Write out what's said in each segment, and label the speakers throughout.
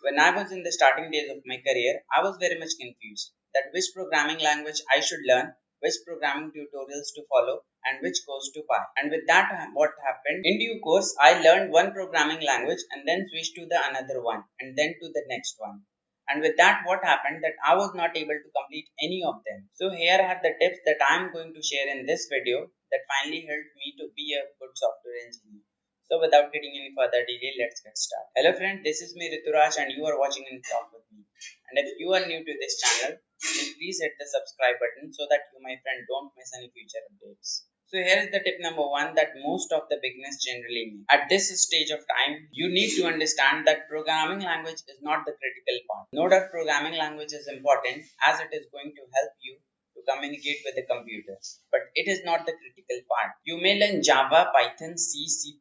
Speaker 1: When I was in the starting days of my career, I was very much confused that which programming language I should learn, which programming tutorials to follow, and which course to buy. And with that, what happened? In due course, I learned one programming language and then switched to the another one and then to the next one. And with that, what happened that I was not able to complete any of them. So here are the tips that I am going to share in this video that finally helped me to be a good software engineer. So without getting any further delay, let's get started. Hello friend, this is me Rituraj and you are watching and talk with me. And if you are new to this channel, then please hit the subscribe button so that you, my friend, don't miss any future updates. So here is the tip number one that most of the beginners generally miss. At this stage of time, you need to understand that programming language is not the critical part. No doubt programming language is important as it is going to help you to communicate with the computers, but it is not the critical part. You may learn Java, Python, C, C++,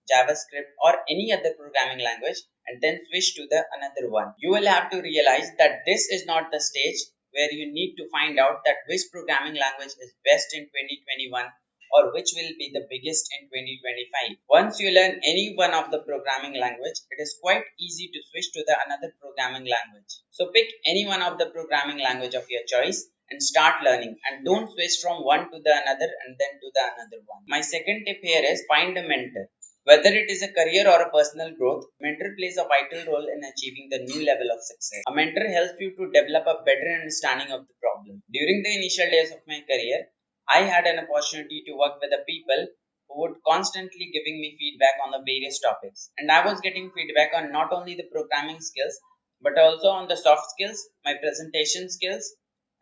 Speaker 1: JavaScript or any other programming language and then switch to the another one. You will have to realize that this is not the stage where you need to find out that which programming language is best in 2021 or which will be the biggest in 2025. Once you learn any one of the programming language, it is quite easy to switch to the another programming language. So pick any one of the programming language of your choice and start learning, and don't switch from one to the another and then to the another one. My second tip here is find a mentor. Whether it is a career or a personal growth, mentor plays a vital role in achieving the new level of success. A mentor helps you to develop a better understanding of the problem. During the initial days of my career, I had an opportunity to work with the people who would constantly giving me feedback on the various topics. And I was getting feedback on not only the programming skills, but also on the soft skills, my presentation skills,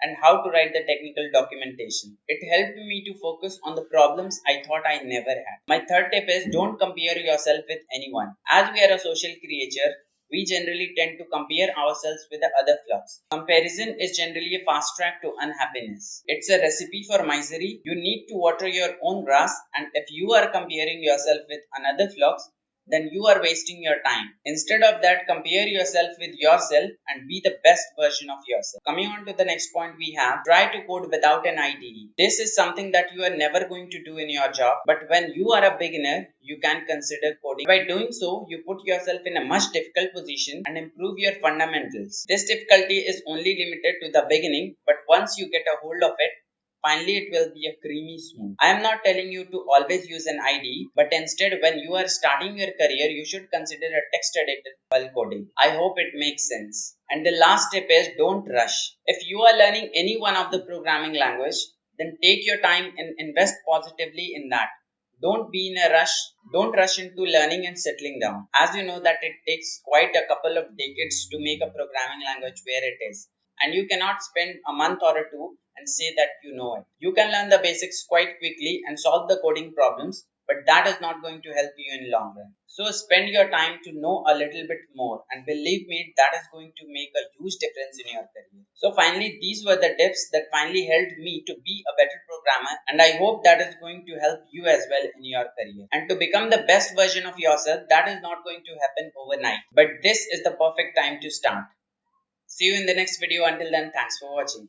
Speaker 1: and how to write the technical documentation. It helped me to focus on the problems I thought I never had. My third tip is don't compare yourself with anyone. As we are a social creature, we generally tend to compare ourselves with the other flocks. Comparison is generally a fast track to unhappiness. It's a recipe for misery. You need to water your own grass, and if you are comparing yourself with another flocks, then you are wasting your time. Instead of that, compare yourself with yourself and be the best version of yourself. Coming on to the next point we have, try to code without an IDE. This is something that you are never going to do in your job, but when you are a beginner, you can consider coding. By doing so, you put yourself in a much difficult position and improve your fundamentals. This difficulty is only limited to the beginning, but once you get a hold of it, finally, it will be a creamy smooth. I am not telling you to always use an IDE, but instead, when you are starting your career, you should consider a text editor while coding. I hope it makes sense. And the last tip is don't rush. If you are learning any one of the programming language, then take your time and invest positively in that. Don't be in a rush. Don't rush into learning and settling down. As you know that it takes quite a couple of decades to make a programming language where it is. And you cannot spend a month or two and say that you know it. You can learn the basics quite quickly and solve the coding problems, but that is not going to help you in long run. So spend your time to know a little bit more, and believe me, that is going to make a huge difference in your career. So finally, these were the tips that finally helped me to be a better programmer, and I hope that is going to help you as well in your career. And to become the best version of yourself, that is not going to happen overnight, but this is the perfect time to start. See you in the next video. Until then, thanks for watching.